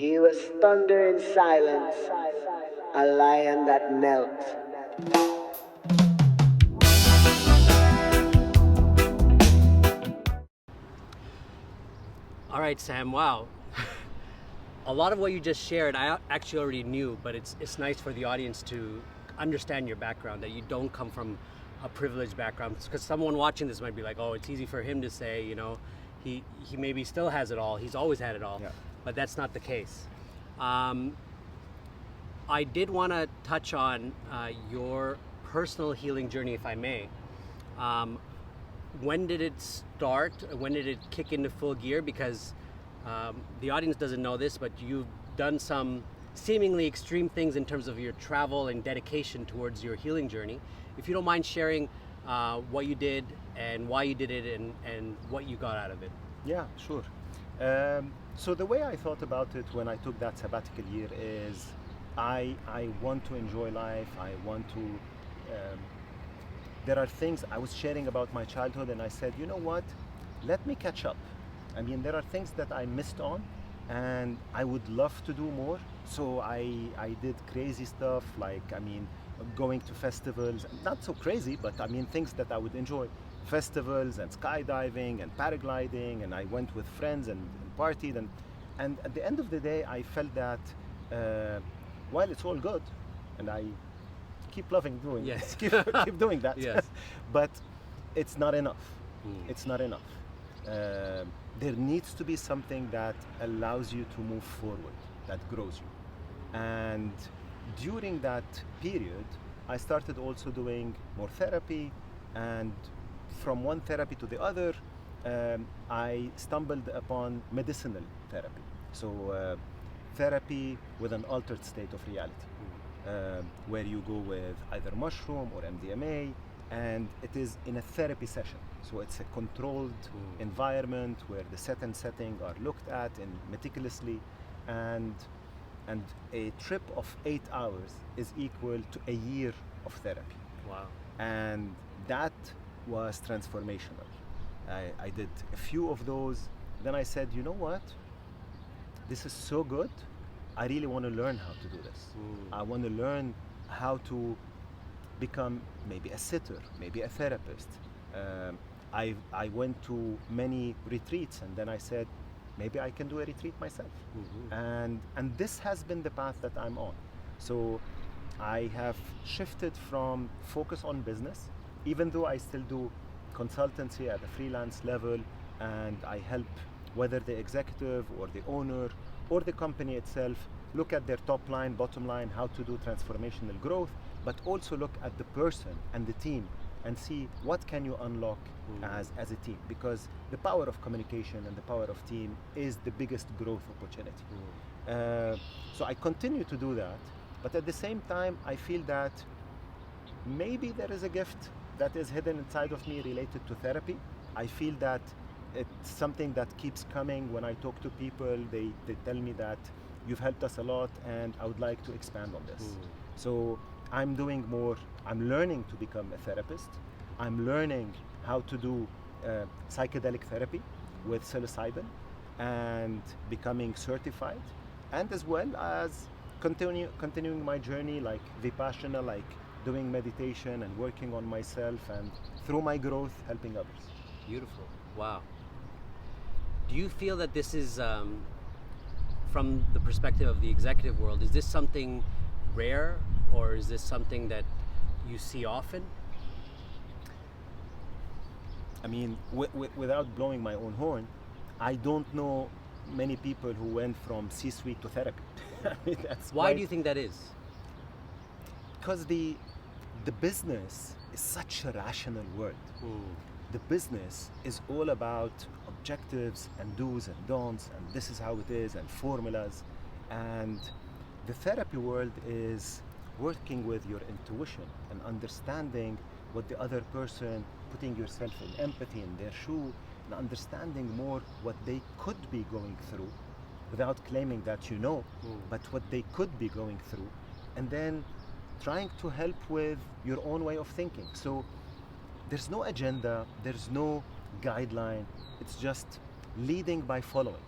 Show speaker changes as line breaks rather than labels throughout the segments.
He was thunder in silence, a lion that knelt.
All right, Sam, wow. A lot of what you just shared, I actually already knew, but it's nice for the audience to understand your background, that you don't come from a privileged background. Because someone watching this might be like, oh, it's easy for him to say, he maybe still has it all. He's always had it all.
Yeah.
But that's not the case. I did want to touch on your personal healing journey, if I may. When did it start? When did it kick into full gear? Because the audience doesn't know this, but you've done some seemingly extreme things in terms of your travel and dedication towards your healing journey. If you don't mind sharing what you did and why you did it and what you got out of it.
Yeah, sure. So the way I thought about it when I took that sabbatical year is I want to enjoy life. I want to there are things I was sharing about my childhood, and I said, you know what, let me catch up. I mean, there are things that I missed on and I would love to do more. So I did crazy stuff, like, going to festivals, not so crazy, but things that I would enjoy. Festivals and skydiving and paragliding, and I went with friends and partied, and at the end of the day I felt that while it's all good and I keep loving doing
Yes.
keep doing that,
Yes.
but it's not enough. It's not enough. There needs to be something that allows you to move forward, that grows you. And during that period I started also doing more therapy, and from one therapy to the other, I stumbled upon medicinal therapy. So therapy with an altered state of reality, where you go with either mushroom or MDMA, and it is in a therapy session. So it's a controlled environment where the set and setting are looked at and meticulously, and a trip of 8 hours is equal to a year of therapy.
Wow.
And that was transformational. I did a few of those. Then I said, you know what? This is so good. I really want to learn how to do this. I want to learn how to become maybe a sitter, maybe a therapist. I went to many retreats, and then I said, maybe I can do a retreat myself. And this has been the path that I'm on. So I have shifted from focus on business, even though I still do consultancy at the freelance level, and I help whether the executive or the owner or the company itself look at their top line, bottom line, how to do transformational growth, but also look at the person and the team and see what can you unlock as a team, because the power of communication and the power of team is the biggest growth opportunity. So I continue to do that, but at the same time I feel that maybe there is a gift that is hidden inside of me related to therapy. I feel that it's something that keeps coming when I talk to people. They tell me that you've helped us a lot and I would like to expand on this. So I'm doing more. I'm learning to become a therapist. I'm learning how to do psychedelic therapy with psilocybin and becoming certified, and as well as continuing my journey like Vipassana, like doing meditation and working on myself, and through my growth helping others.
Beautiful. Wow. Do you feel that this is, from the perspective of the executive world, is this something rare, or is this something that you see often?
I mean, without blowing my own horn, I don't know many people who went from C-suite to therapy. I mean,
Why do you think that is?
Because the business is such a rational word. The business is all about objectives and do's and don'ts, and this is how it is, and formulas. And the therapy world is working with your intuition and understanding what the other person, putting yourself in empathy in their shoe, and understanding more what they could be going through without claiming that you know, but what they could be going through, and then trying to help with your own way of thinking. So there's no agenda, there's no guideline, it's just leading by following.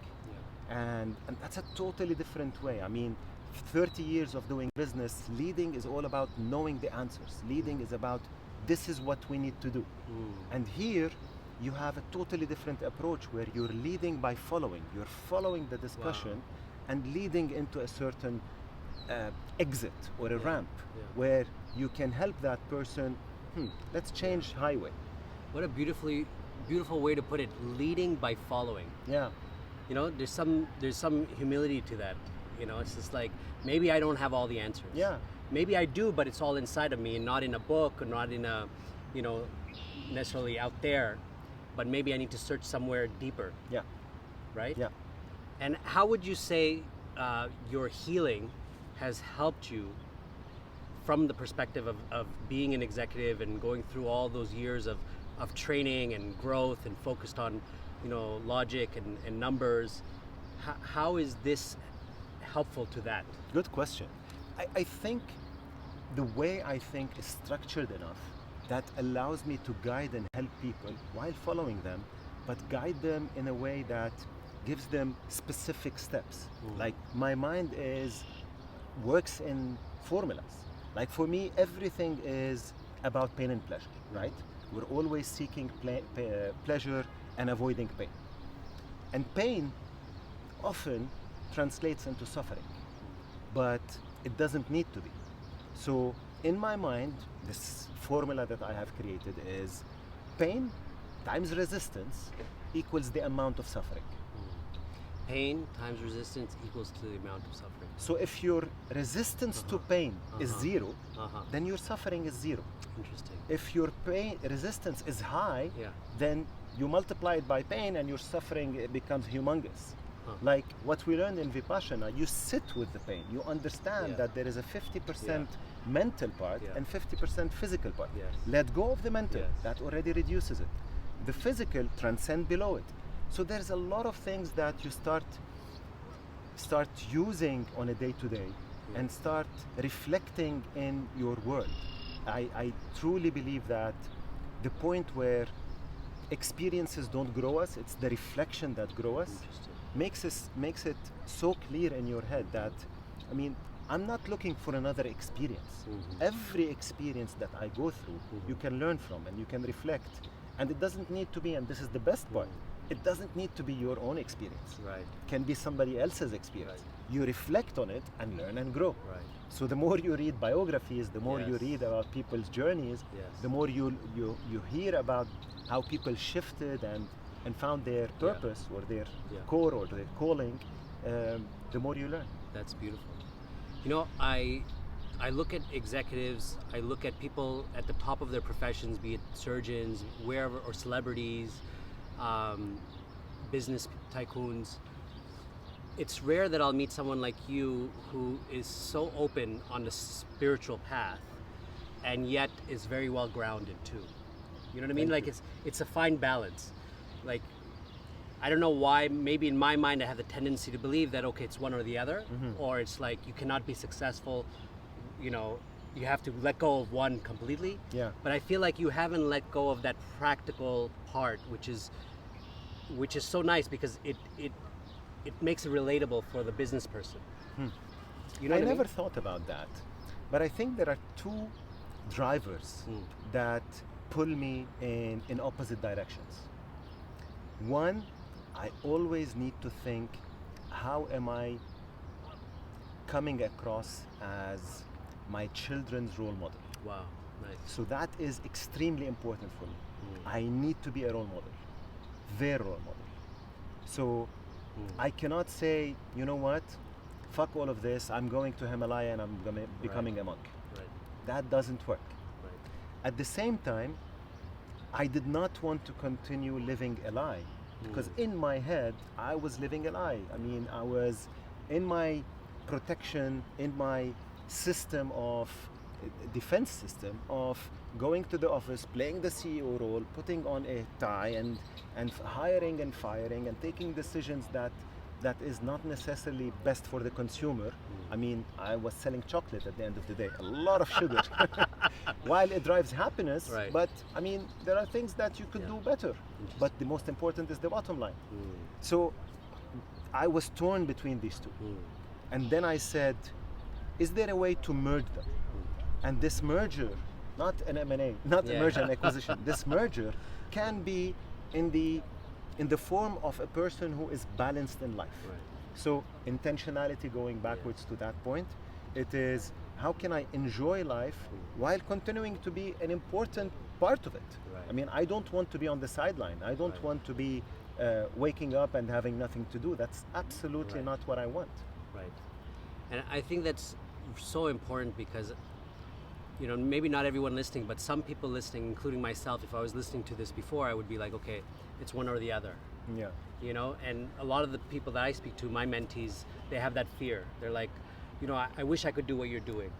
And that's a totally different way. I mean, 30 years of doing business, leading is all about knowing the answers. Leading is about this is what we need to do. And here you have a totally different approach where you're leading by following. You're following the discussion and leading into a certain exit or a ramp where you can help that person, let's change highway.
What a beautiful way to put it, leading by following.
Yeah.
You know, there's some humility to that. You know, it's just like, maybe I don't have all the answers.
Yeah.
Maybe I do, but it's all inside of me and not in a book or not in a, you know, necessarily out there, but maybe I need to search somewhere deeper.
Yeah.
Right?
Yeah.
And how would you say your healing has helped you from the perspective of being an executive and going through all those years of training and growth and focused on, you know, logic and numbers? How is this helpful to that?
Good question. I think the way I think is structured enough that allows me to guide and help people while following them, but guide them in a way that gives them specific steps. Like my mind works in formulas. Like for me, everything is about pain and pleasure, right? We're always seeking pleasure and avoiding pain. And pain often translates into suffering, but it doesn't need to be. So in my mind, this formula that I have created is pain times resistance equals the amount of suffering.
Pain times resistance equals to the amount of suffering.
So if your resistance to pain is zero, then your suffering is zero.
Interesting.
If your pain resistance is high, then you multiply it by pain and your suffering becomes humongous. Like what we learned in Vipassana, you sit with the pain. You understand that there is a 50% mental part and 50% physical part. Let go of the mental, that already reduces it. The physical transcend below it. So there's a lot of things that you start using on a day-to-day and start reflecting in your world. I truly believe that the point where experiences don't grow us, it's the reflection that grows us, makes it so clear in your head that, I mean, I'm not looking for another experience. Every experience that I go through, you can learn from and you can reflect. And it doesn't need to be, and this is the best part, it doesn't need to be your own experience.
Right.
It can be somebody else's experience. You reflect on it and learn and grow.
Right.
So the more you read biographies, the more you read about people's journeys, the more you hear about how people shifted and found their purpose or their core or their calling, the more you learn.
That's beautiful. You know, I look at executives, I look at people at the top of their professions, be it surgeons, wherever, or celebrities, business tycoons. It's rare that I'll meet someone like you who is so open on the spiritual path and yet is very well grounded too. You know what I mean? Like it's a fine balance. Like, I don't know why, maybe in my mind I have the tendency to believe that, okay, it's one or the other, or it's like you cannot be successful, you know, you have to let go of one completely.
Yeah.
But I feel like you haven't let go of that practical part, which is so nice because it makes it relatable for the business person. You know
I
what
never
mean?
thought about that, but I think there are two drivers that pull me in opposite directions. One, I always need to think, how am I coming across as my children's role model?
Wow, nice.
So that is extremely important for me. I need to be a role model, their role model. So I cannot say, you know what, fuck all of this, I'm going to Himalaya and I'm becoming a monk.
Right.
That doesn't work.
Right.
At the same time, I did not want to continue living a lie, because in my head, I was living a lie. I mean, I was in my protection, in my system of defense system of going to the office, playing the CEO role, putting on a tie and hiring and firing and taking decisions that is not necessarily best for the consumer. I mean, I was selling chocolate at the end of the day, a lot of sugar. While it drives happiness, but I mean, there are things that you could do better. But the most important is the bottom line. So I was torn between these two. And then I said, is there a way to merge them? And this merger, not an M&A, not a merger and acquisition, this merger can be in the form of a person who is balanced in life.
Right.
So intentionality, going backwards to that point, it is how can I enjoy life while continuing to be an important part of it?
Right.
I mean, I don't want to be on the sideline. I don't want to be waking up and having nothing to do. That's absolutely not what I want.
Right. And I think that's so important because, you know, maybe not everyone listening, but some people listening, including myself, if I was listening to this before, I would be like, okay, it's one or the other.
Yeah.
You know, and a lot of the people that I speak to, my mentees, they have that fear. They're like, you know, I wish I could do what you're doing,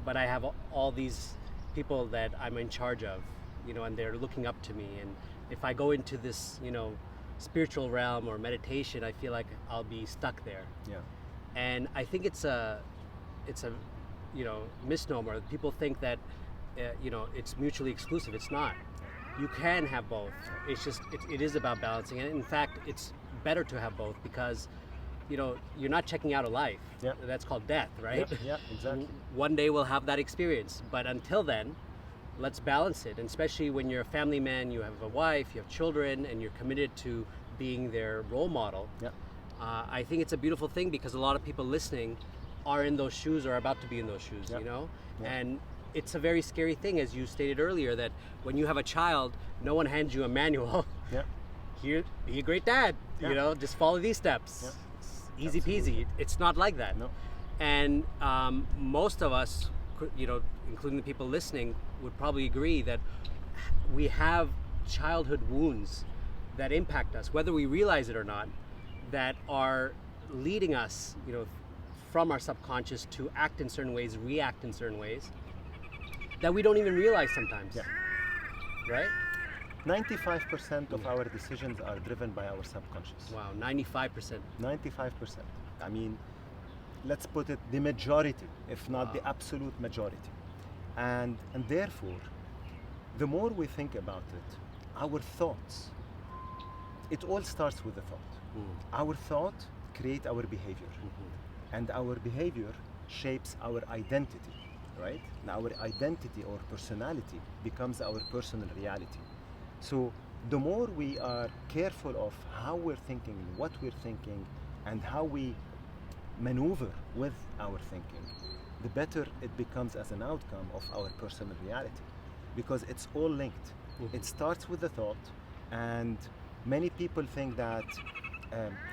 but I have all these people that I'm in charge of, you know, and they're looking up to me. And if I go into this, you know, spiritual realm or meditation, I feel like I'll be stuck there.
Yeah.
And I think it's a, you know, misnomer. People think that, you know, it's mutually exclusive. It's not. You can have both. It's just, it is about balancing. And in fact, it's better to have both because, you know, you're not checking out of life.
Yeah.
That's called death, right?
Yeah, exactly.
One day we'll have that experience. But until then, let's balance it. And especially when you're a family man, you have a wife, you have children, and you're committed to being their role model.
Yeah.
I think it's a beautiful thing because a lot of people listening are in those shoes or about to be in those shoes,
Yeah.
you know?
Yeah.
And it's a very scary thing, as you stated earlier, that when you have a child, no one hands you a manual.
Yeah.
Here, be a great dad,
Yeah.
you know, just follow these steps.
Yeah.
It's easy
Absolutely.
peasy. It's not like that.
No.
And most of us, you know, including the people listening, would probably agree that we have childhood wounds that impact us, whether we realize it or not, that are leading us, you know, from our subconscious to act in certain ways, react in certain ways, that we don't even realize sometimes.
Yeah.
Right?
95% of our decisions are driven by our subconscious.
Wow, 95%.
95%. I mean, let's put it the majority, if not the absolute majority. And therefore, the more we think about it, our thoughts, it all starts with a thought. Our thought create our behavior. And our behavior shapes our identity, right? And our identity or personality becomes our personal reality. So the more we are careful of how we're thinking, what we're thinking, and how we maneuver with our thinking, the better it becomes as an outcome of our personal reality. Because it's all linked. It starts with the thought, and many people think that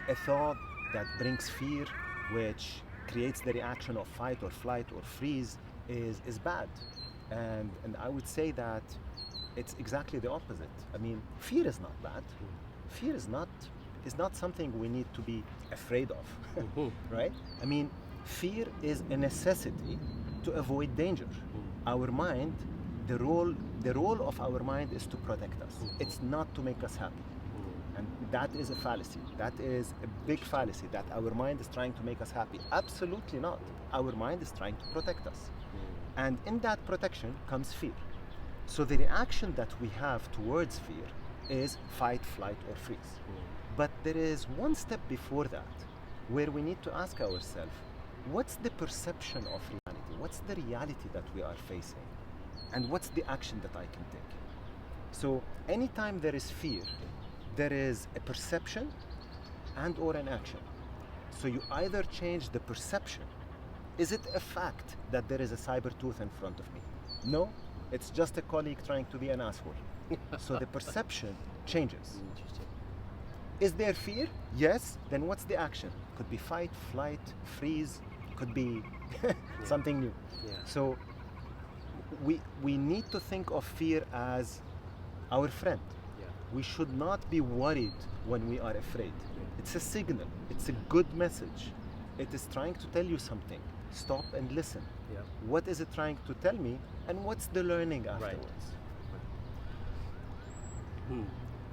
a thought that brings fear, which creates the reaction of fight or flight or freeze, is bad. And I would say that it's exactly the opposite. I mean, fear is not bad. Fear is not something we need to be afraid of, right? I mean, fear is a necessity to avoid danger. Our mind, the role of our mind is to protect us. It's not to make us happy. And that is a fallacy. That is a big fallacy, that our mind is trying to make us happy. Absolutely not. Our mind is trying to protect us. And in that protection comes fear. So the reaction that we have towards fear is fight, flight, or freeze. But there is one step before that, where we need to ask ourselves, what's the perception of reality? What's the reality that we are facing? And what's the action that I can take? So anytime there is fear, there is a perception and or an action. So you either change the perception. Is it a fact that there is a saber tooth in front of me? No, it's just a colleague trying to be an asshole. So the perception changes. Is there fear? Yes. Then what's the action? Could be fight, flight, freeze, could be something new.
Yeah.
So we need to think of fear as our friend. We should not be worried when we are afraid. It's a signal. It's a good message. It is trying to tell you something. Stop and listen.
Yeah.
What is it trying to tell me, and what's the learning afterwards?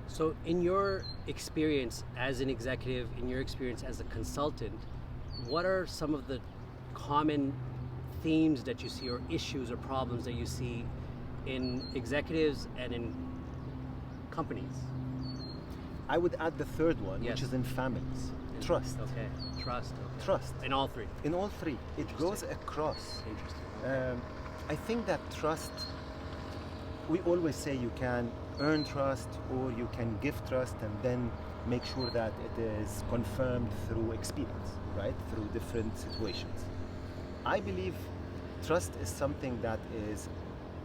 So in your experience as an executive, in your experience as a consultant, what are some of the common themes that you see, or issues or problems that you see in executives and in companies?
I would add the third one,
Yes.
which is in families. Trust.
Okay. Trust. Okay.
Trust.
In all three.
In all three. It goes across.
Interesting.
I think that trust, we always say you can earn trust or you can give trust and then make sure that it is confirmed through experience, right? Through different situations. I believe trust is something that is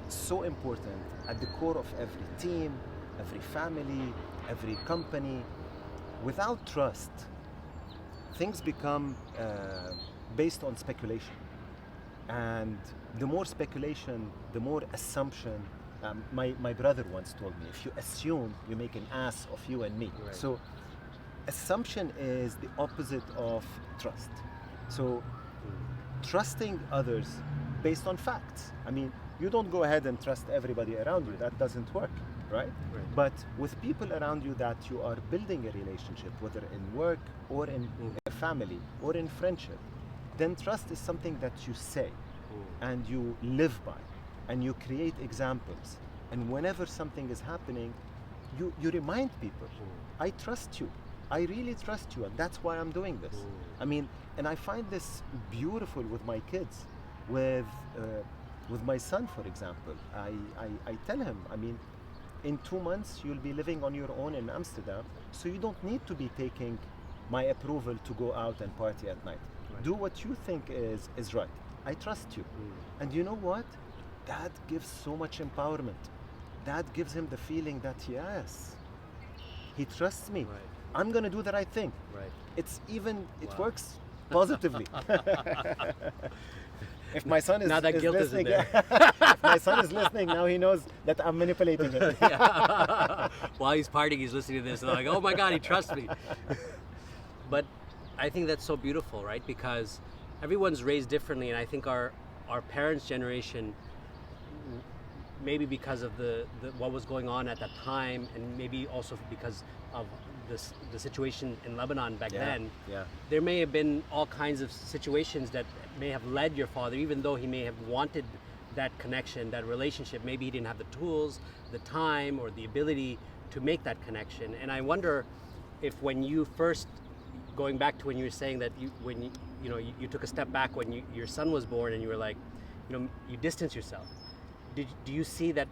so important at the core of every team, every family, every company. Without trust, things become based on speculation. And the more speculation, the more assumption. My brother once told me, if you assume, you make an ass of you and me.
Right.
So assumption is the opposite of trust. So trusting others based on facts. I mean, you don't go ahead and trust everybody around you. That doesn't work, right? But with people around you that you are building a relationship, whether in work or in a family or in friendship, then trust is something that you say and you live by and you create examples. And whenever something is happening, you remind people, I trust you. I really trust you, and that's why I'm doing this. I mean, and I find this beautiful with my kids. With my son, for example, I tell him, I mean, in 2 months you'll be living on your own in Amsterdam, so you don't need to be taking my approval to go out and party at night.
Right.
Do what you think is right. I trust you. And you know what? That gives so much empowerment. That gives him the feeling that, yes, he trusts me.
Right.
I'm going to do the right thing.
Right.
It works positively. If my son is,
Now that
is
guilt
listening,
isn't there.
if my son is listening, now he knows that I'm manipulating him.
Yeah. While he's partying, he's listening to this and like, oh my God, he trusts me. But I think that's so beautiful, right? Because everyone's raised differently, and I think our parents' generation, maybe because of the what was going on at that time, and maybe also because of the situation in Lebanon back then, there may have been all kinds of situations that may have led your father, even though he may have wanted that connection, that relationship, maybe he didn't have the tools, the time, or the ability to make that connection. And I wonder if when you first, going back to when you were saying that you took a step back when your son was born and you were like, you distance yourself. Do you see that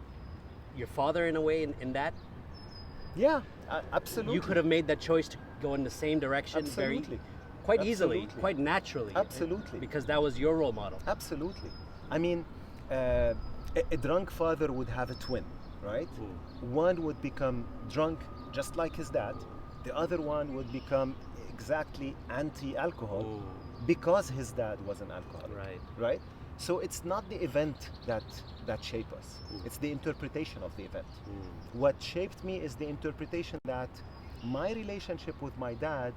your father in a way in that?
Yeah, absolutely.
You could have made that choice to go in the same direction quite easily, quite naturally.
Absolutely.
Because that was your role model.
Absolutely. I mean, a drunk father would have a twin, right? One would become drunk just like his dad. The other one would become exactly anti-alcohol because his dad was an alcoholic. Right? So it's not the event that shaped us. It's the interpretation of the event. What shaped me is the interpretation that my relationship with my dad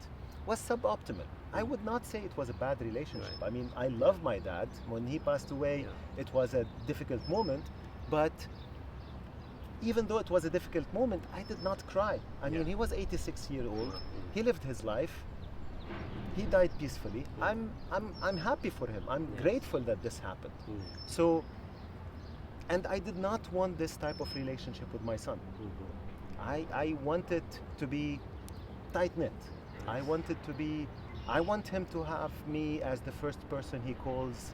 was suboptimal. I would not say it was a bad relationship. I mean, I love my dad. When he passed away, it was a difficult moment, but even though it was a difficult moment, I did not cry. I mean, he was 86 years old. He lived his life. He died peacefully. I'm happy for him. I'm grateful that this happened. So, and I did not want this type of relationship with my son. I wanted to be tight-knit. I want him to have me as the first person he calls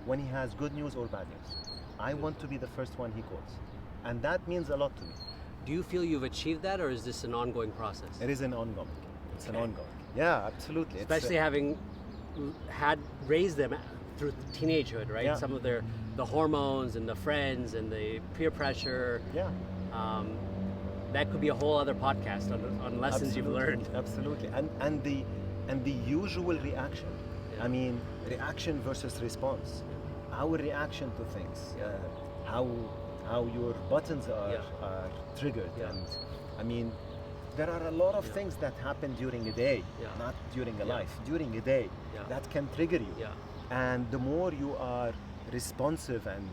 when he has good news or bad news. I want to be the first one he calls. And that means a lot to me.
Do you feel you've achieved that, or is this an ongoing process?
It is an ongoing. It's an ongoing. Yeah, absolutely.
Especially having raised them through teenagehood, right?
Yeah.
Some of the hormones and the friends and the peer pressure.
Yeah.
That could be a whole other podcast on lessons you've learned.
Absolutely. And the usual reaction. I mean, reaction versus response. Our reaction to things. How your buttons are triggered. And I mean, there are a lot of things that happen during a day, not during a life, during a day, that can trigger you. And the more you are responsive and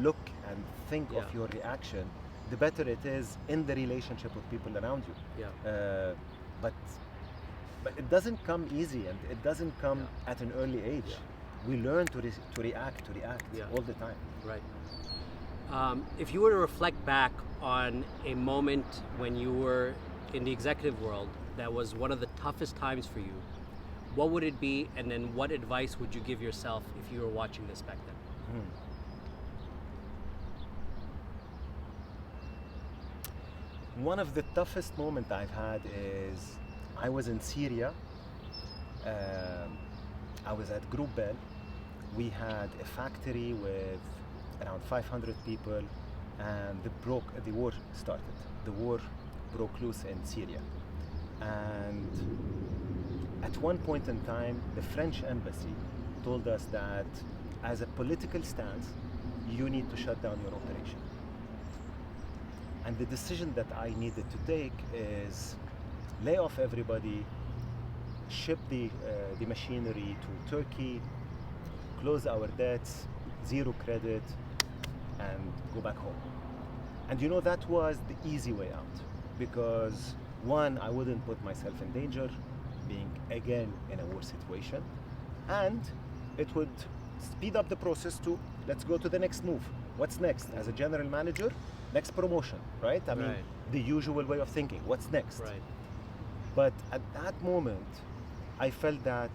look and think of your reaction, the better it is in the relationship with people around you. But it doesn't come easy, and it doesn't come at an early age. We learn to react all the time.
Right. If you were to reflect back on a moment when you were in the executive world that was one of the toughest times for you, what would it be, and then what advice would you give yourself if you were watching this back then?
One of the toughest moments I've had is I was in Syria. I was at Group Bell. We had a factory with around 500 people, and the war started. The war broke loose in Syria. And at one point in time, the French embassy told us that as a political stance, you need to shut down your operation. And the decision that I needed to take is lay off everybody, ship the machinery to Turkey, close our debts, zero credit, and go back home. And that was the easy way out, because one, I wouldn't put myself in danger, being again in a war situation, and it would speed up the process to let's go to the next move. What's next? As a general manager, next promotion, right? I mean, the usual way of thinking. What's next?
Right.
But at that moment, I felt that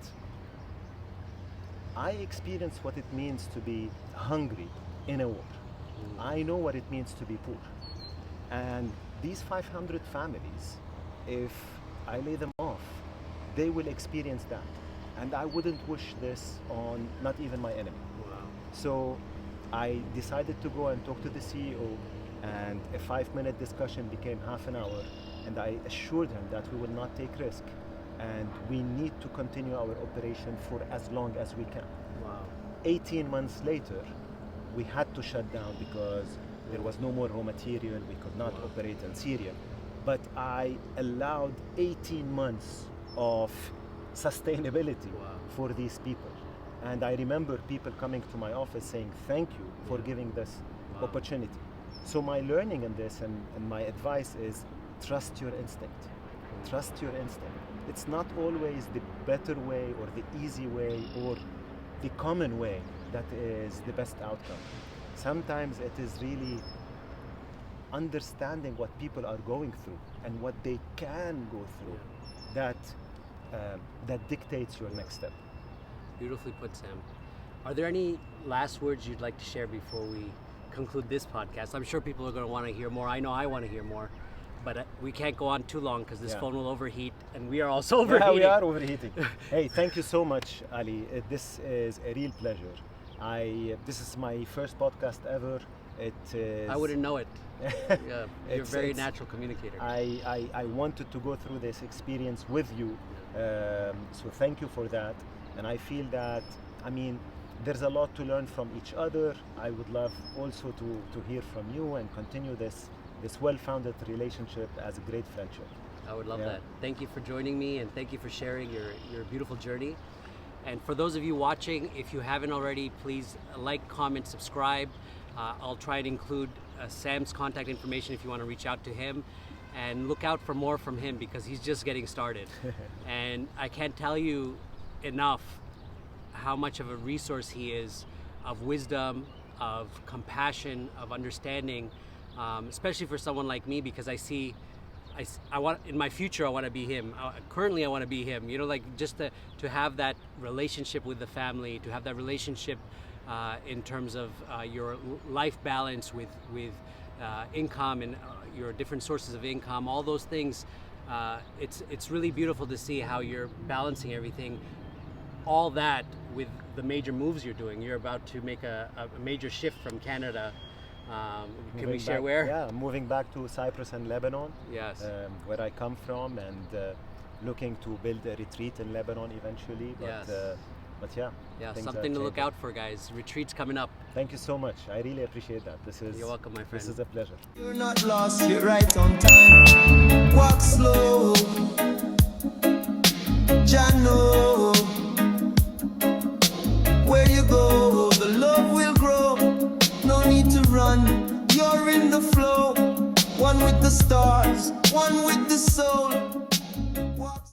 I experienced what it means to be hungry in a war. I know what it means to be poor. And these 500 families, if I lay them off, they will experience that. And I wouldn't wish this on not even my enemy.
Wow.
So I decided to go and talk to the CEO, and a 5-minute discussion became half an hour, and I assured him that we will not take risk, and we need to continue our operation for as long as we can.
Wow.
18 months later, we had to shut down because there was no more raw material, we could not operate in Syria. But I allowed 18 months of sustainability for these people. And I remember people coming to my office saying, thank you for giving this opportunity. So my learning in this and my advice is trust your instinct. Trust your instinct. It's not always the better way or the easy way or the common way that is the best outcome. Sometimes it is really understanding what people are going through and what they can go through that dictates your next step.
Beautifully put, Sam. Are there any last words you'd like to share before we conclude this podcast? I'm sure people are going to want to hear more. I know I want to hear more, but we can't go on too long because this phone will overheat, and we are also overheating.
Yeah, we are overheating. Hey, thank you so much, Ali. This is a real pleasure. This is my first podcast ever. It is.
I wouldn't know it. Yeah, you're a very natural communicator.
I wanted to go through this experience with you, so thank you for that. And I feel that, there's a lot to learn from each other. I would love also to hear from you and continue this well-founded relationship as a great friendship.
I would love that. Thank you for joining me, and thank you for sharing your beautiful journey. And for those of you watching, if you haven't already, please like, comment, subscribe. I'll try and include Sam's contact information if you want to reach out to him. And look out for more from him because he's just getting started. And I can't tell you enough how much of a resource he is of wisdom, of compassion, of understanding, especially for someone like me, because I want in my future I want to be him. Currently I want to be him. Just to have that relationship with the family, to have that relationship in terms of your life balance with income and your different sources of income, all those things. It's really beautiful to see how you're balancing everything, all that with the major moves you're doing. You're about to make a major shift from Canada. Can we share where?
Yeah, moving back to Cyprus and Lebanon.
Yes.
Where I come from, and looking to build a retreat in Lebanon eventually. But
yeah, something to look out for, guys. Retreats coming up.
Thank you so much. I really appreciate that.
You're welcome, my friend.
This is a pleasure.
You're not lost, you're right on time. Walk slow, Jano. Where you go, the love will grow. No need to run, you're in the flow. One with the stars, one with the soul.